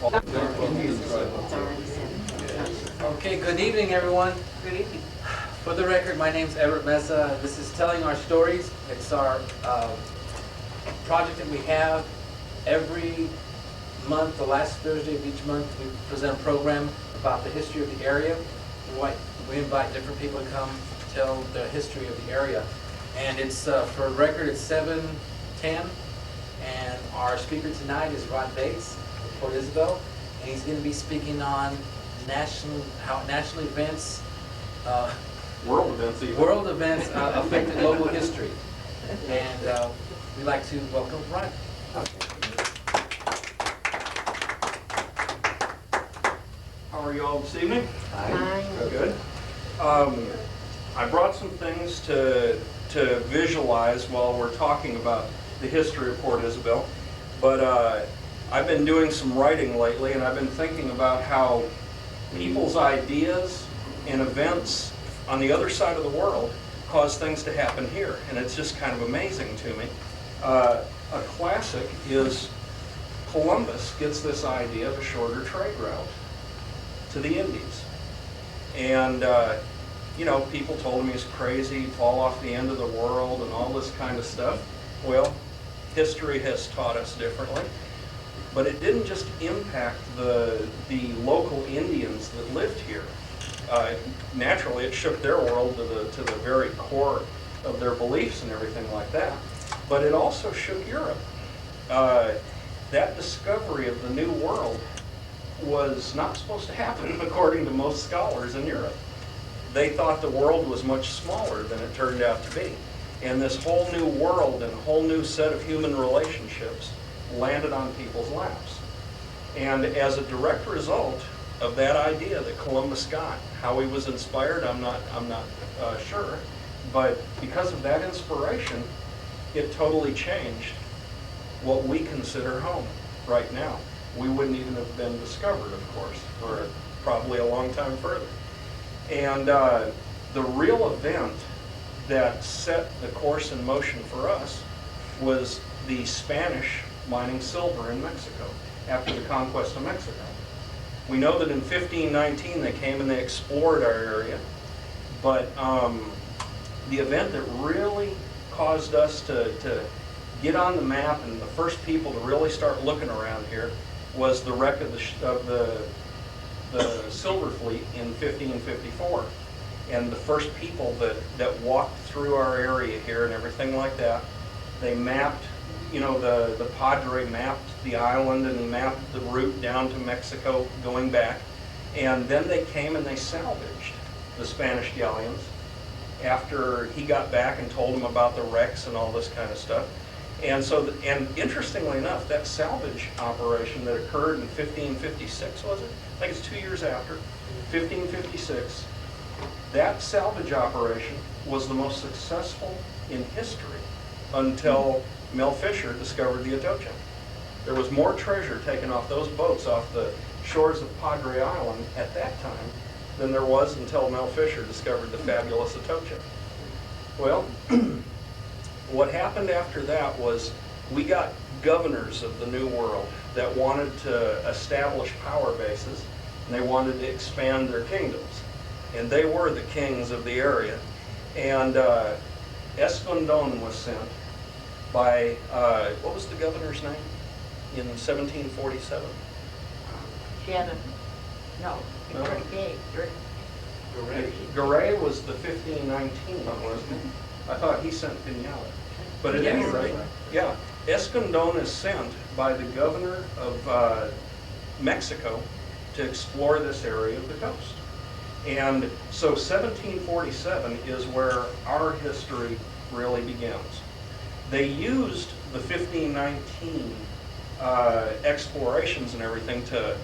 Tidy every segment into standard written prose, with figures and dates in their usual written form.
Okay, good evening, everyone. Good evening. For the record, my name's Everett Mesa. This is Telling Our Stories. It's our project that we have every month. The last Thursday of each month, we present a program about the history of the area. We invite different people to come tell the history of the area. And it's, for the record, it's 7:10. And our speaker tonight is Rod Bates of Port Isabel. And he's going to be speaking on national events, World events even. world events affected local history. And we'd like to welcome Rod. How are you all this evening? Fine. Good. I brought some things to visualize while we're talking about the history of Port Isabel. But I've been doing some writing lately, and I've been thinking about how people's ideas and events on the other side of the world cause things to happen here. And it's just kind of amazing to me. A classic is Columbus gets this idea of a shorter trade route to the Indies. And you know, people told him he's crazy, fall off the end of the world and all this kind of stuff. Well, history has taught us differently. But it didn't just impact the local Indians that lived here. Naturally, it shook their world to the very core of their beliefs and everything like that. But it also shook Europe. That discovery of the New World was not supposed to happen, according to most scholars in Europe. They thought the world was much smaller than it turned out to be. And this whole new world and a whole new set of human relationships landed on people's laps. And as a direct result of that idea that Columbus got, how he was inspired, I'm not sure, but because of that inspiration, it totally changed what we consider home right now. We wouldn't even have been discovered, of course, for probably a long time further. And the real event that set the course in motion for us was the Spanish mining silver in Mexico after the conquest of Mexico. We know that in 1519 they came and they explored our area, but the event that really caused us to get on the map and the first people to really start looking around here was the wreck of the silver fleet in 1554. And the first people that walked through our area here and everything like that, they mapped, you know, the Padre mapped the island and he mapped the route down to Mexico going back. And then they came and they salvaged the Spanish galleons after he got back and told them about the wrecks and all this kind of stuff. And so, and interestingly enough, that salvage operation that occurred in 1556, was it? I think it's 2 years after, 1556. That salvage operation was the most successful in history until Mel Fisher discovered the Atocha. There was more treasure taken off those boats off the shores of Padre Island at that time than there was until Mel Fisher discovered the fabulous Atocha. Well, what happened after that was we got governors of the New World that wanted to establish power bases and they wanted to expand their kingdoms. And they were the kings of the area. And Escondón was sent by, what was the governor's name in 1747? Shannon. No. Garay was the 1519 one, wasn't he? I thought he sent Pinala. But at any rate, yeah, Escondón is sent by the governor of Mexico to explore this area of the coast. And so 1747 is where our history really begins. They used the 1519 explorations and everything to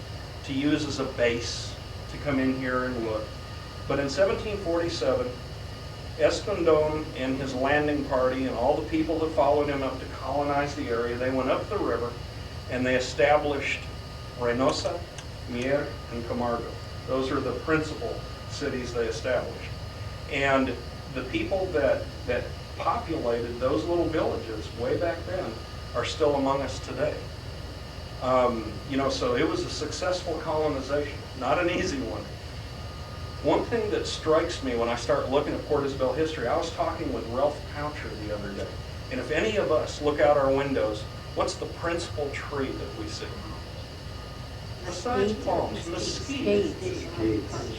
use as a base to come in here and look. But in 1747, Escondón and his landing party and all the people that followed him up to colonize the area, they went up the river and they established Reynosa, Mier, and Camargo. Those are the principal cities they established. And the people that populated those little villages way back then are still among us today. You know, so it was a successful colonization, not an easy one. One thing that strikes me when I start looking at Port Isabel history, I was talking with Ralph Poucher the other day, and if any of us look out our windows, what's the principal tree that we see? Besides palms, mesquite.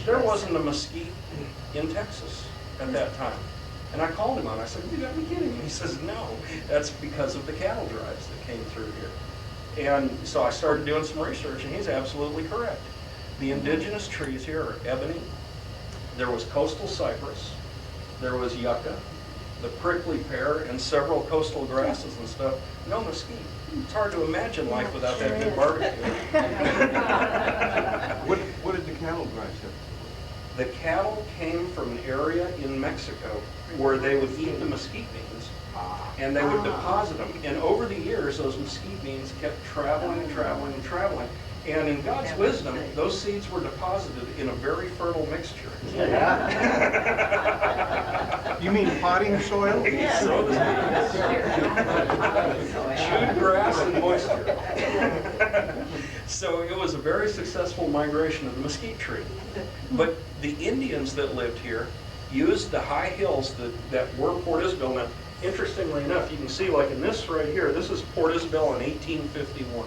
There wasn't a mesquite in Texas at that time. And I called him on it. I said, you gotta be kidding me. He says, no, that's because of the cattle drives that came through here. And so I started doing some research, and he's absolutely correct. The indigenous trees here are ebony, there was coastal cypress, there was yucca, the prickly pear, and several coastal grasses and stuff. No mesquite. It's hard to imagine life without that good barbecue. What did the cattle drives have? The cattle came from an area in Mexico where they would eat the mesquite beans, and they would deposit them. And over the years, those mesquite beans kept traveling and traveling and traveling. And in God's wisdom, those seeds were deposited in a very fertile mixture. You mean potting soil? So to speak. Chewed grass and moisture. So it was a very successful migration of the mesquite tree. But the Indians that lived here used the high hills that were Port Isabel. Now, interestingly enough, you can see like in this right here, this is Port Isabel in 1851.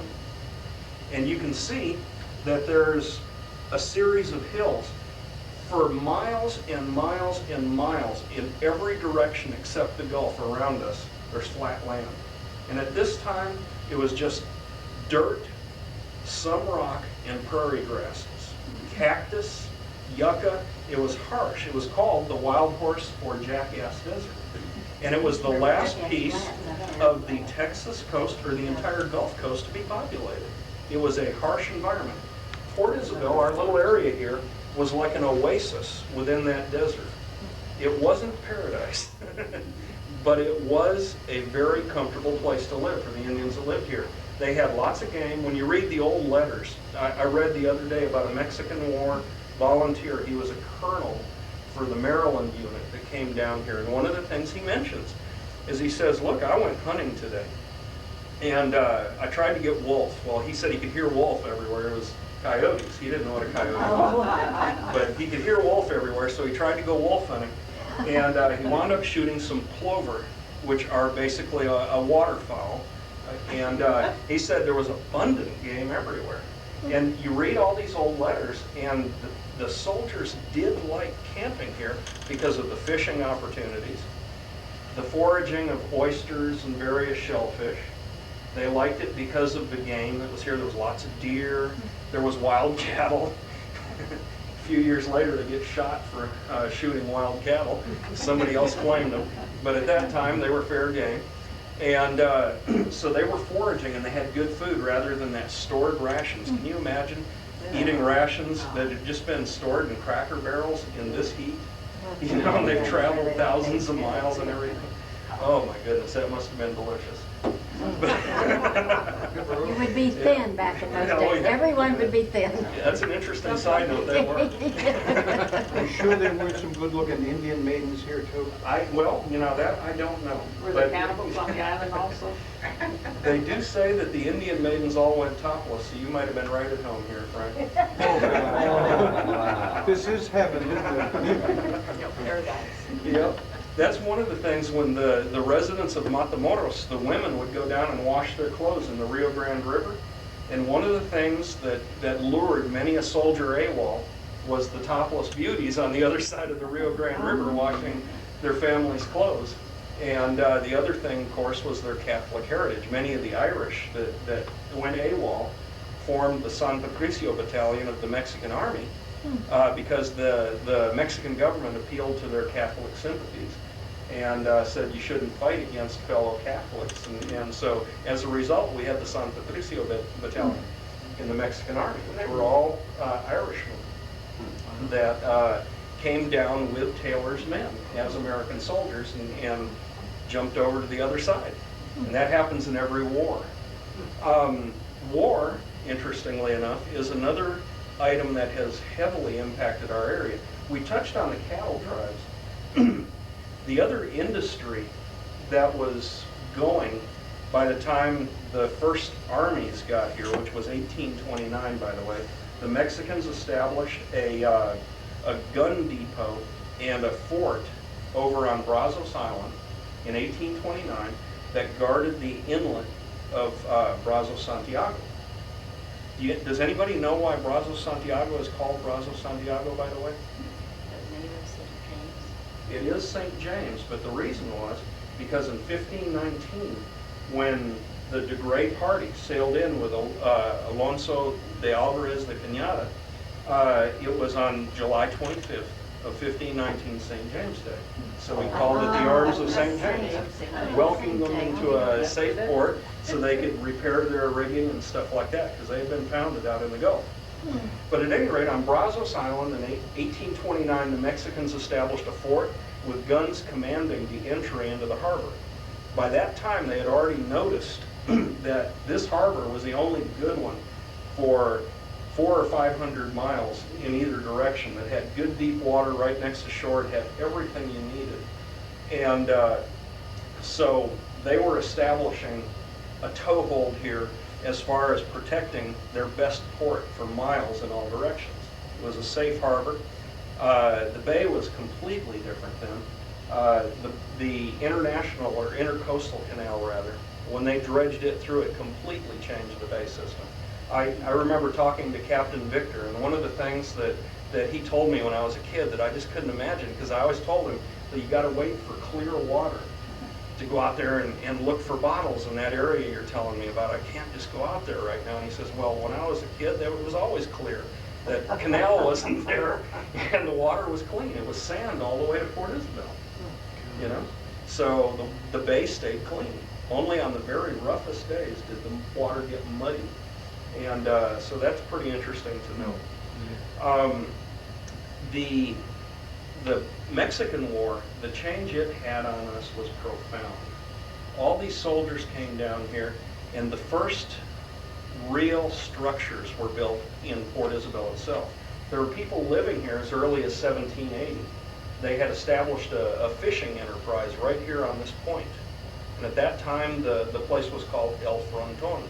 And you can see that there's a series of hills for miles and miles and miles in every direction except the Gulf around us. There's flat land. And at this time, it was just dirt, some rock, and prairie grasses. Cactus, yucca. It was harsh. It was called the Wild Horse or Jackass Desert. And it was the last piece of the Texas coast or the entire Gulf Coast to be populated. It was a harsh environment. Port Isabel, our little area here, was like an oasis within that desert. It wasn't paradise, but it was a very comfortable place to live for the Indians that lived here. They had lots of game. When you read the old letters, I read the other day about a Mexican War volunteer. He was a colonel for the Maryland unit that came down here. And one of the things he mentions is he says, look, I went hunting today. And I tried to get wolf. Well, he said he could hear wolf everywhere. It was coyotes. He didn't know what a coyote was. But he could hear wolf everywhere, so he tried to go wolf hunting. And he wound up shooting some plover, which are basically a waterfowl. And he said there was abundant game everywhere. And you read all these old letters, and the soldiers did like camping here because of the fishing opportunities, the foraging of oysters and various shellfish. They liked it because of the game that was here. There was lots of deer. There was wild cattle. A few years later, they get shot for shooting wild cattle. Somebody else claimed them. But at that time, they were fair game. And so they were foraging, and they had good food rather than that stored rations. Can you imagine eating rations that had just been stored in Cracker Barrels in this heat? You know, and they've traveled thousands of miles and everything. Oh my goodness, that must have been delicious. You would be thin back in those days. Yeah. Everyone would be thin. Yeah, that's an interesting side note, they were. I'm sure there were some good-looking Indian maidens here too. Well, you know, that I don't know. Were But the cannibals on the island also? they do say that the Indian maidens all went topless, so you might have been right at home here, Frank. This is heaven, isn't it? No, paradise. Yep. That's one of the things when the residents of Matamoros, the women would go down and wash their clothes in the Rio Grande River. And one of the things that lured many a soldier AWOL was the topless beauties on the other side of the Rio Grande River washing their family's clothes. And the other thing, of course, was their Catholic heritage. Many of the Irish that went AWOL formed the San Patricio Battalion of the Mexican Army because the Mexican government appealed to their Catholic sympathies and said you shouldn't fight against fellow Catholics. And so as a result, we had the San Patricio Battalion in the Mexican Army, which were all Irishmen that came down with Taylor's men as American soldiers and jumped over to the other side. And that happens in every war. War, interestingly enough, is another item that has heavily impacted our area. We touched on the cattle drives. The other industry that was going by the time the first armies got here, which was 1829, by the way, the Mexicans established a gun depot and a fort over on Brazos Island in 1829 that guarded the inlet of Brazos Santiago. Does anybody know why Brazos Santiago is called Brazos Santiago, by the way? It is St. James, but the reason was because in 1519, when the de Grey party sailed in with Alonso de Alvarez de Cañada, it was on July 25th of 1519, St. James Day. So we called it the Arms of St. James, welcoming them into a safe port so they could repair their rigging and stuff like that, because they had been founded out in the Gulf. But at any rate, on Brazos Island in 1829, the Mexicans established a fort with guns commanding the entry into the harbor. By that time, they had already noticed that this harbor was the only good one for 400 or 500 miles in either direction. That had good deep water right next to shore. It had everything you needed. And so they were establishing a toehold here as far as protecting their best port for miles in all directions. It was a safe harbor. The bay was completely different then. The international or intercoastal canal, rather, when they dredged it through, it completely changed the bay system. I remember talking to Captain Victor, and one of the things that he told me when I was a kid that I just couldn't imagine, because I always told him that you got to wait for clear water to go out there and look for bottles in that area you're telling me about. I can't just go out there right now. And he says, well, when I was a kid, it was always clear. That canal wasn't there, and the water was clean. It was sand all the way to Port Isabel, you know? So the bay stayed clean. Only on the very roughest days did the water get muddy. And so that's pretty interesting to know. The Mexican War, the change it had on us was profound. All these soldiers came down here, and the first real structures were built in Port Isabel itself. There were people living here as early as 1780. They had established a fishing enterprise right here on this point. And at that time, the place was called El Fronton.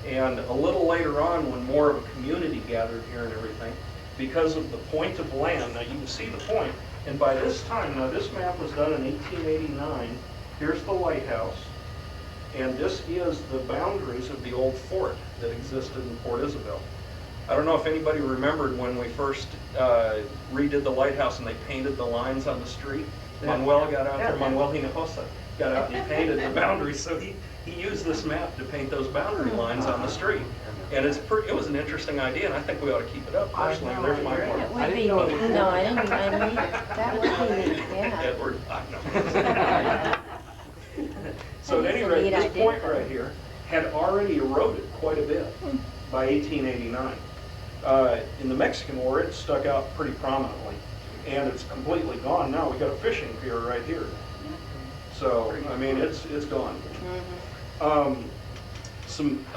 And a little later on, when more of a community gathered here and everything, because of the point of land, now you can see the point, and by this time, now this map was done in 1889, here's the lighthouse, and this is the boundaries of the old fort that existed in Port Isabel. I don't know if anybody remembered when we first redid the lighthouse and they painted the lines on the street. Manuel got out there, Manuel Hinojosa got out and he painted the boundaries, so he used this map to paint those boundary lines on the street. And it was an interesting idea, and I think we ought to keep it up personally. There's my It part. would be, no, I didn't, I mean, that would be neat, yeah. Edward, I know. So at any rate, this point right here had already eroded quite a bit by 1889. In the Mexican War, it stuck out pretty prominently, and it's completely gone now. We got a fishing pier right here. So, I mean, it's gone.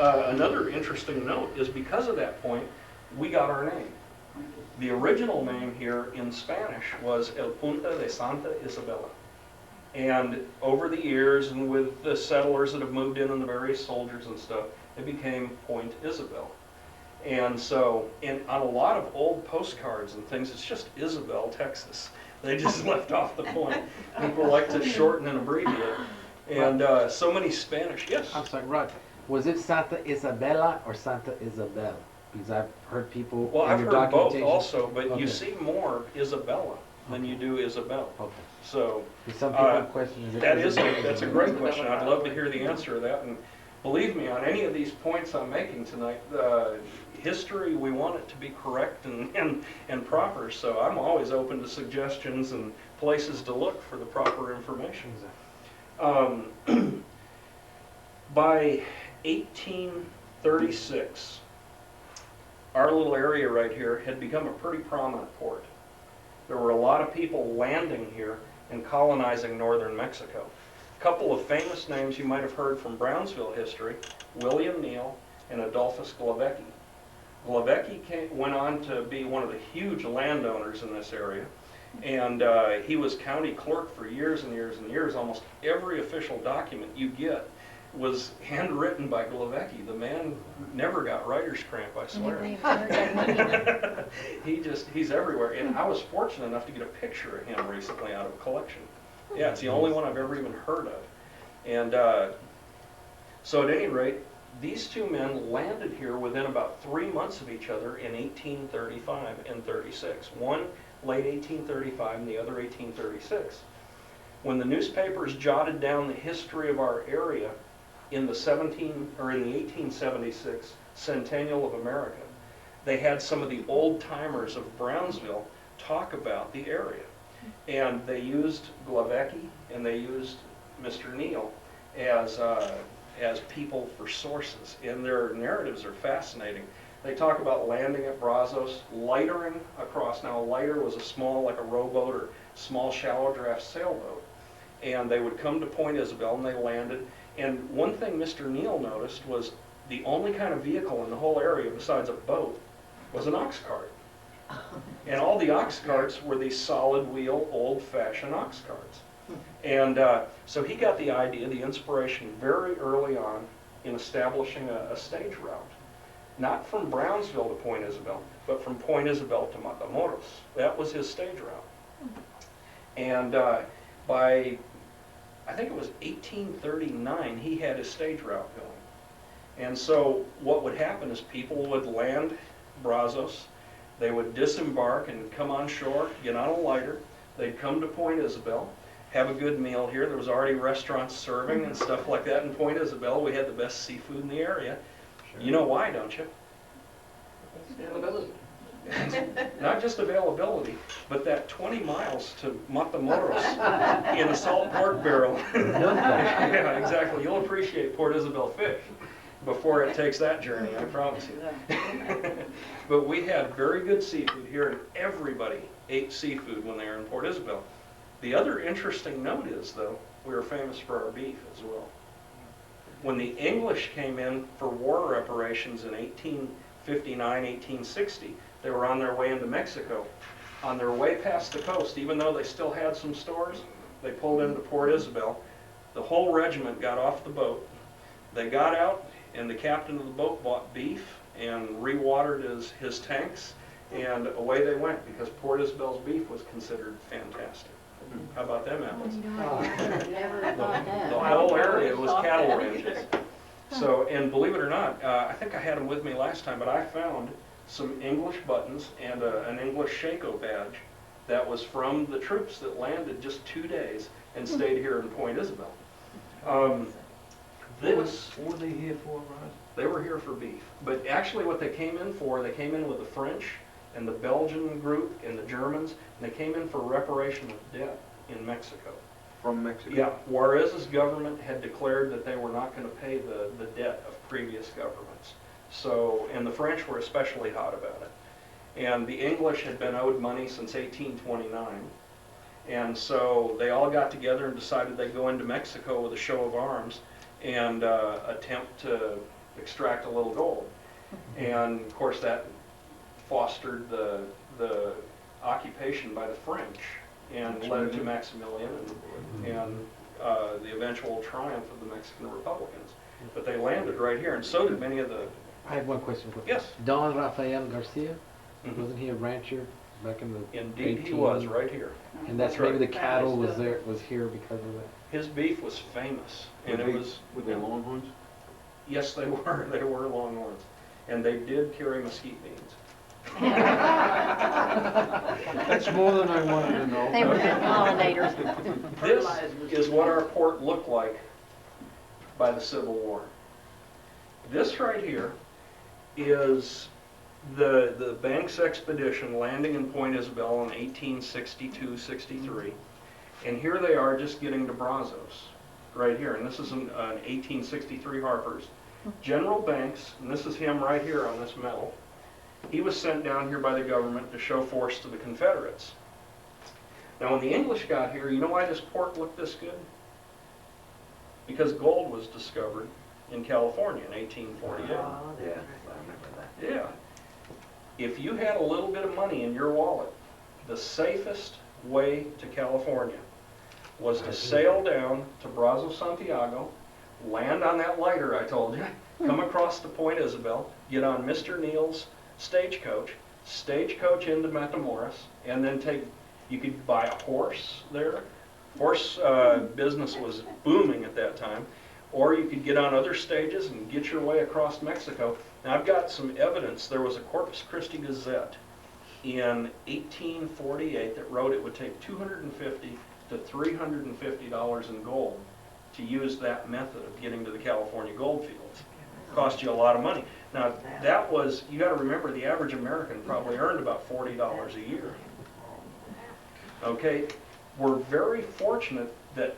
Another interesting note is because of that point, we got our name. The original name here in Spanish was El Punta de Santa Isabela. And over the years, and with the settlers that have moved in and the various soldiers and stuff, it became Point Isabel. And so, on a lot of old postcards and things, it's just Isabel, Texas. They just left off the point. People like to shorten and abbreviate. And so many Spanish, yes? I'm sorry, Rod. Was it Santa Isabella or Santa Isabel? Because I've heard people. Well, in I've your heard both documentation- also, but Okay. you see more Isabella than you do Isabel. Okay. So Because some people question. that's a great question. I'd love to hear the answer to that. And believe me, on any of these points I'm making tonight, history, we want it to be correct and proper. So I'm always open to suggestions and places to look for the proper information. By 1836, our little area right here had become a pretty prominent port. There were a lot of people landing here and colonizing northern Mexico. A couple of famous names you might have heard from Brownsville history, William Neal and Adolphus Glavecki. Glavecki went on to be one of the huge landowners in this area, and he was county clerk for years and years and years. Almost every official document you get was handwritten by Glavecki. The man never got writer's cramp, I swear. He's everywhere. And I was fortunate enough to get a picture of him recently out of a collection. Yeah, it's the only one I've ever even heard of. And so at any rate, these two men landed here within about 3 months of each other in 1835 and 36. One late 1835 and the other 1836. When the newspapers jotted down the history of our area in the 1876 Centennial of America, they had some of the old timers of Brownsville talk about the area. And they used Glavecki and they used Mr. Neal as people for sources, and their narratives are fascinating. They talk about landing at Brazos, lightering across. Now a lighter was a small, like a rowboat or small shallow draft sailboat, and they would come to Point Isabel and they landed. And one thing Mr. Neal noticed was the only kind of vehicle in the whole area besides a boat was an ox cart. And all the ox carts were these solid wheel, old-fashioned ox carts. And so he got the idea, the inspiration very early on in establishing a stage route. Not from Brownsville to Point Isabel, but from Point Isabel to Matamoros. That was his stage route. And by, I think it was 1839, he had his stage route going. And so what would happen is people would land Brazos, they would disembark and come on shore, get on a lighter, they'd come to Point Isabel, have a good meal here. There was already restaurants serving and stuff like that in Point Isabel. We had the best seafood in the area. Sure. You know why, don't you? Availability. Not just availability, but that 20 miles to Matamoros in a salt pork barrel. Yeah, exactly. You'll appreciate Port Isabel fish before it takes that journey, I promise you. But we had very good seafood here, and everybody ate seafood when they were in Port Isabel. The other interesting note is, though, we were famous for our beef as well. When the English came in for war reparations in 1859, 1860, they were on their way into Mexico. On their way past the coast, even though they still had some stores, they pulled into Port Isabel. The whole regiment got off the boat. They got out, and the captain of the boat bought beef and rewatered his tanks, and away they went, because Port Isabel's beef was considered fantastic. How about them apples? Never thought that. The whole area was cattle ranches. So, and believe it or not, I think I had them with me last time, but I found some English buttons and an English Shako badge that was from the troops that landed just 2 days and stayed here in Point Isabel. What were they here for, Ron? They were here for beef. But actually what they came in for, they came in with the French and the Belgian group and the Germans, and they came in for reparation of debt in Mexico. From Mexico? Yeah, Juarez's government had declared that they were not going to pay the debt of previous governments. So, and the French were especially hot about it. And the English had been owed money since 1829. And so they all got together and decided they'd go into Mexico with a show of arms and attempt to extract a little gold. And of course that fostered the occupation by the French and led to Maximilian and the eventual triumph of the Mexican Republicans. But they landed right here, and so did many of the... I have one question. Yes. Don Rafael Garcia, Mhm. wasn't he a rancher back in the Indeed 18 he was, right here. And that's right. maybe the cattle was here because of that. His beef was famous, and Were it they- was... Were they Longhorns? Yes, they were. They were Longhorns. And they did carry mesquite beans. That's more than I wanted to know. They were the pollinators. This is what our port looked like by the Civil War. This right here is the Banks expedition landing in Point Isabel in 1862-63. And here they are just getting to Brazos, right here. And this is an 1863 Harper's. General Banks, and this is him right here on this medal, he was sent down here by the government to show force to the Confederates. Now when the English got here, you know why this port looked this good? Because gold was discovered in California in 1848. Yeah. If you had a little bit of money in your wallet, the safest way to California was to sail down to Brazos, Santiago, land on that lighter I told you, come across to Point Isabel, get on Mr. Neal's stagecoach into Matamoros, and then you could buy a horse there. Horse business was booming at that time. Or you could get on other stages and get your way across Mexico. Now I've got some evidence. There was a Corpus Christi Gazette in 1848 that wrote it would take $250 to $350 in gold to use that method of getting to the California gold fields. Cost you a lot of money. Now that was, you got to remember, the average American probably earned about $40 a year. Okay, we're very fortunate that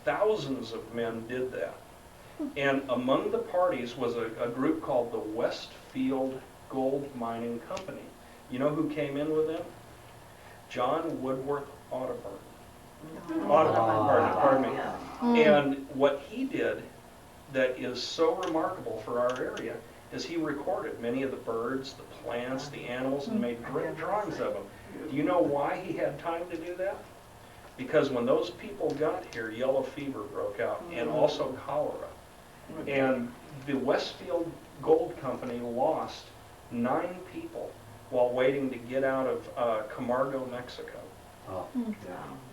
thousands of men did that. And among the parties was a group called the Westfield Gold Mining Company. You know who came in with them? John Woodworth Audubon. Pardon me. And what he did that is so remarkable for our area is he recorded many of the birds, the plants, the animals, and made great drawings of them. Do you know why he had time to do that? Because when those people got here, yellow fever broke out, and also cholera. And the Westfield Gold Company lost 9 people while waiting to get out of Camargo, Mexico,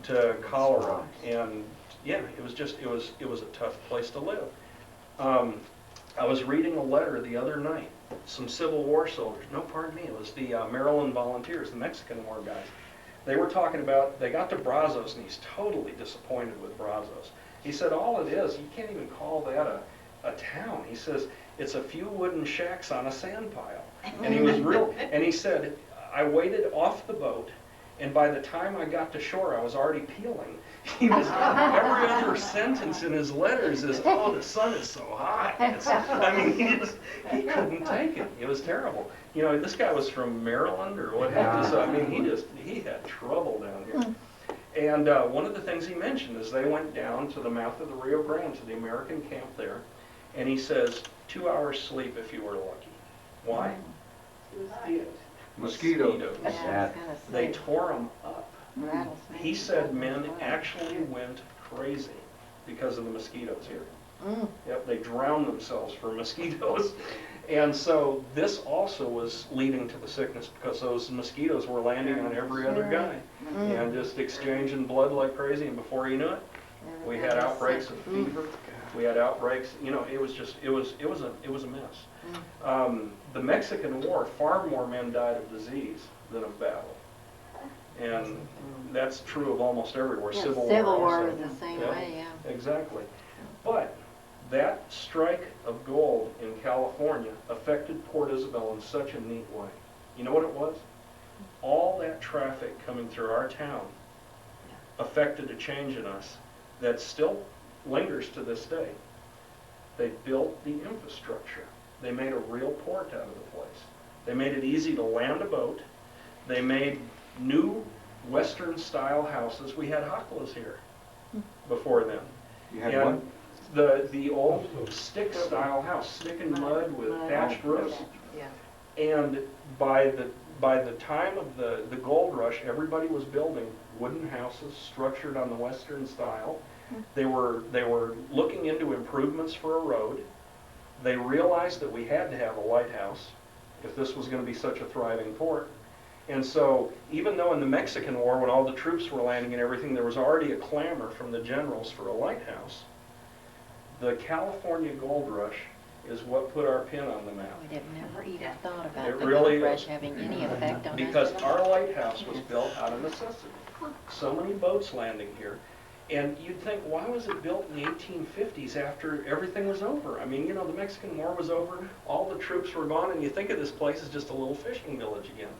to cholera. And yeah, it was a tough place to live. I was reading a letter the other night. Some Civil War soldiers, no, pardon me, it was the Maryland Volunteers, the Mexican War guys. They were talking about, they got to Brazos, and he's totally disappointed with Brazos. He said, all it is, you can't even call that a town. He says, it's a few wooden shacks on a sand pile. And he was and he said, I waited off the boat, and by the time I got to shore, I was already peeling. He was, every other sentence in his letters is, oh, the sun is so hot. I mean, he couldn't take it. It was terrible. You know, this guy was from Maryland or what have you, so I mean, he had trouble down here. And one of the things he mentioned is they went down to the mouth of the Rio Grande, to the American camp there, and he says, 2 hours sleep if you were lucky. Why? Mosquitoes. Yeah. They tore them up. He said men actually went crazy because of the mosquitoes here. Yep, they drowned themselves for mosquitoes. And so this also was leading to the sickness because those mosquitoes were landing on every other guy and just exchanging blood like crazy. And before you knew it, we had outbreaks of fever. We had outbreaks. You know, it was a mess. The Mexican War, far more men died of disease than of battle. And that's true of almost everywhere. Yeah, Civil War also. was the same way, yeah. Exactly. But that strike of gold in California affected Port Isabel in such a neat way. You know what it was? All that traffic coming through our town affected a change in us that still lingers to this day. They built the infrastructure. They made a real port out of the place. They made it easy to land a boat. They made new Western style houses. We had hakulas here before then. You had And one? the old stick style house, stick and mud with thatched roofs. And by the time of the gold rush, everybody was building wooden houses structured on the Western style. They were looking into improvements for a road. They realized that we had to have a lighthouse if this was going to be such a thriving port. And so even though in the Mexican War, when all the troops were landing and everything, there was already a clamor from the generals for a lighthouse, the California gold rush is what put our pin on the map. We'd have never even thought about It the really gold rush is. having any effect on us. Because our lighthouse was built out of necessity. So many boats landing here. And you'd think, why was it built in the 1850s after everything was over? I mean, you know, the Mexican War was over, all the troops were gone, and you think of this place as just a little fishing village again.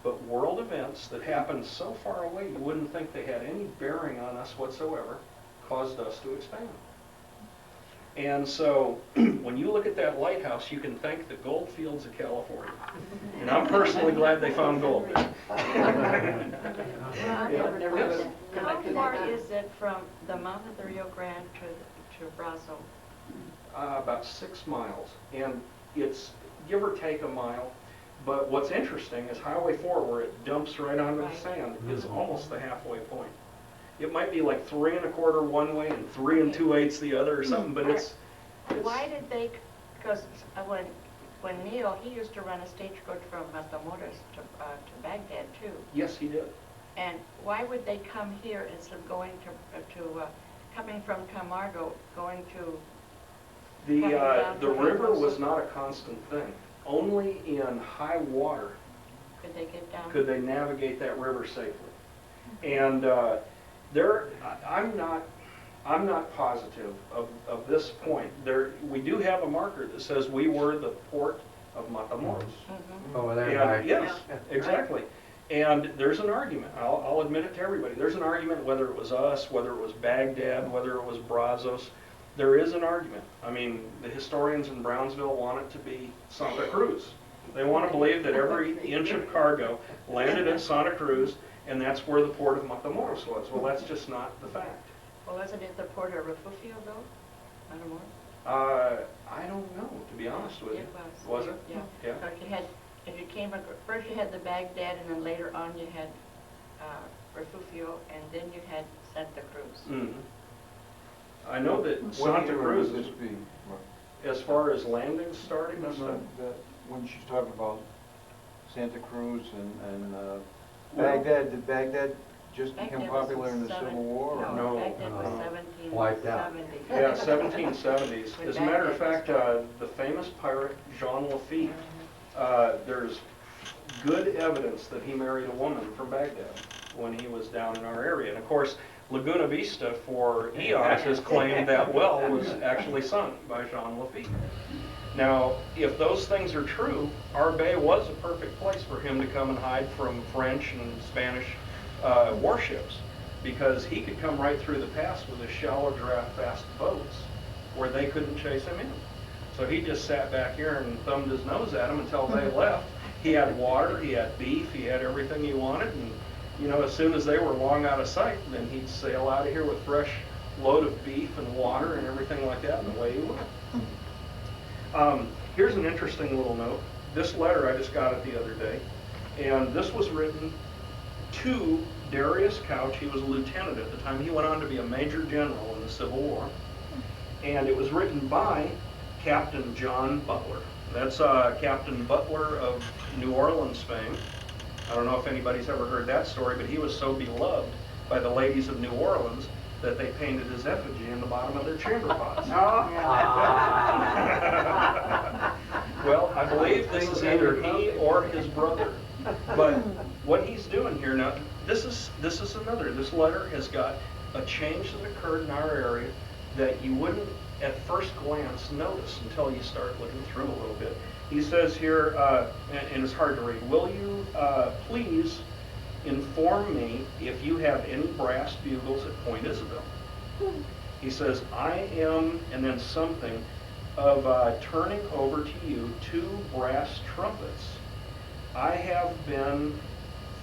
But world events that happened so far away, you wouldn't think they had any bearing on us whatsoever, caused us to expand. And so, when you look at that lighthouse, you can thank the gold fields of California. And I'm personally glad they found gold there. How far is it from the mouth of the Rio Grande to Brazo? About 6 miles, and it's give or take a mile. But what's interesting is Highway 4, where it dumps right onto the sand, is almost the halfway point. It might be like 3 1/4 one way and 3 2/8 the other or something, but Why did they, because when Neil, he used to run a stagecoach from Matamoros to Baghdad too. Yes, he did. And why would they come here instead of going coming from Camargo, going to, coming down The from river Alfonso? was not a constant thing. Only in high water Could they get down? could they navigate that river safely. And I'm not positive of this point. We do have a marker that says we were the port of Matamoros. Mhm. Over there And, by. yes, exactly. And there's an argument, I'll admit it to everybody, there's an argument whether it was us, whether it was Baghdad, whether it was Brazos. There is an argument. I mean, the historians in Brownsville want it to be Santa Cruz. They want to believe that every inch of cargo landed at Santa Cruz, and that's where the port of Matamoros was. Well, that's just not the fact. Well, isn't it the Port of Refugio though? Matamoros? I don't know, to be honest with you. It was. Was it? Yeah. Yeah. So if you came, first you had the Baghdad, and then later on you had Refugio, and then you had Santa Cruz. Mhm. I know that What Santa year Cruz, would this be? as far as landings starting and stuff, When she's talking about Santa Cruz and Well- Baghdad, did Baghdad just become Baghdad was popular in the Civil War? or- No, Baghdad was no. 1770. Wiped out. yeah, 1770s. When As a matter of Baghdad fact, the famous pirate Jean Lafitte, there's good evidence that he married a woman from Baghdad when he was down in our area. And of course, Laguna Vista for eons has claimed that well was actually sunk by Jean Lafitte. Now, if those things are true, our bay was a perfect place for him to come and hide from French and Spanish warships, because he could come right through the pass with his shallow draft fast boats where they couldn't chase him in. So he just sat back here and thumbed his nose at them until they left. He had water, he had beef, he had everything he wanted, and you know, as soon as they were long out of sight, then he'd sail out of here with fresh load of beef and water and everything like that, and away he went. Here's an interesting little note. This letter, I just got it the other day, and this was written to Darius Couch. He was a lieutenant at the time. He went on to be a major general in the Civil War, and it was written by Captain John Butler. That's Captain Butler of New Orleans fame. I don't know if anybody's ever heard that story, but he was so beloved by the ladies of New Orleans that they painted his effigy in the bottom of their chamber pots. Well, I believe this is either he or his brother. But what he's doing here now, this is another. This letter has got a change that occurred in our area that you wouldn't at first glance notice until you start looking through a little bit. He says here, and it's hard to read, will you please inform me if you have any brass bugles at Point Isabel? He says, I am, and then something, of turning over to you 2 brass trumpets I have been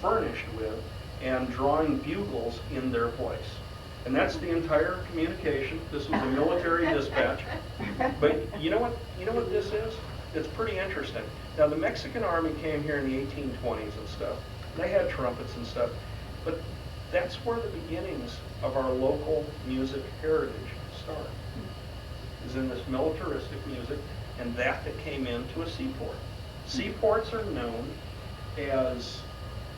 furnished with, and drawing bugles in their place. And that's the entire communication. This was a military dispatch. But you know what this is? It's pretty interesting. Now, the Mexican army came here in the 1820s and stuff. They had trumpets and stuff. But that's where the beginnings of our local music heritage start, is in this militaristic music, and that came into a seaport. Seaports are known as,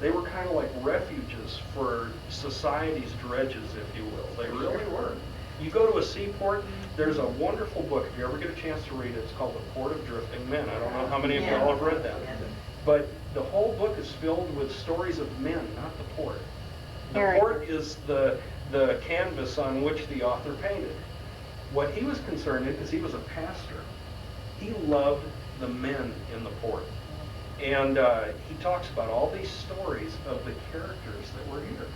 they were kind of like refuges for society's dredges, if you will. They really were. You go to a seaport, there's a wonderful book, if you ever get a chance to read it, it's called The Port of Drifting Men. I don't know how many of y'all have read that. But the whole book is filled with stories of men, not the port. The port is the canvas on which the author painted. What he was concerned in, because he was a pastor, he loved the men in the port. And he talks about all these stories of the characters that were here.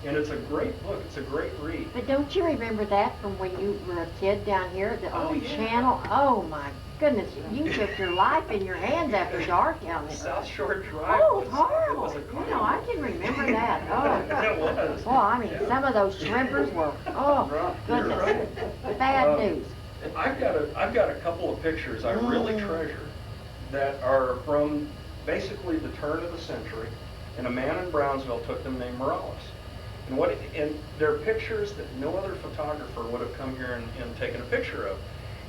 And it's a great book. It's a great read. But don't you remember that from when you were a kid down here, the Oh, old yeah. channel? Oh my goodness, you took your life in your hands after dark down there. South Shore Drive Oh, was, horrible. was a You know, I can remember that. Oh. It was. Well, I mean, some of those shrimpers were, oh, You're goodness, right. bad news. I've got a couple of pictures I really treasure that are from basically the turn of the century, and a man in Brownsville took them named Morales. And they're pictures that no other photographer would have come here and taken a picture of.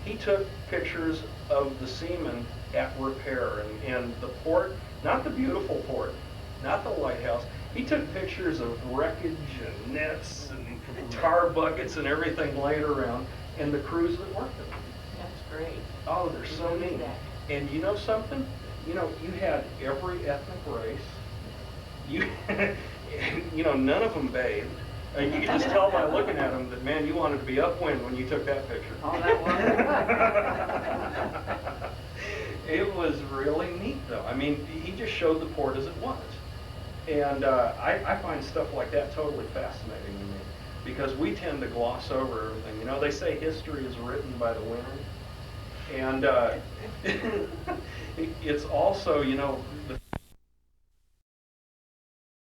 he took pictures of the seamen at repair and the port, not the beautiful port, not the lighthouse. He took pictures of wreckage and nets and tar buckets and everything laid around, and the crews that worked them. That's great. Oh, they're so Look at neat. that. And you know something? You know, you had every ethnic race. You, none of them bathed. And you could just tell by looking at them that, man, you wanted to be upwind when you took that picture. Oh, that was. It was really neat, though. I mean, he just showed the port as it was. And I find stuff like that totally fascinating to me, because we tend to gloss over everything. You know, they say history is written by the winners. And it's also, the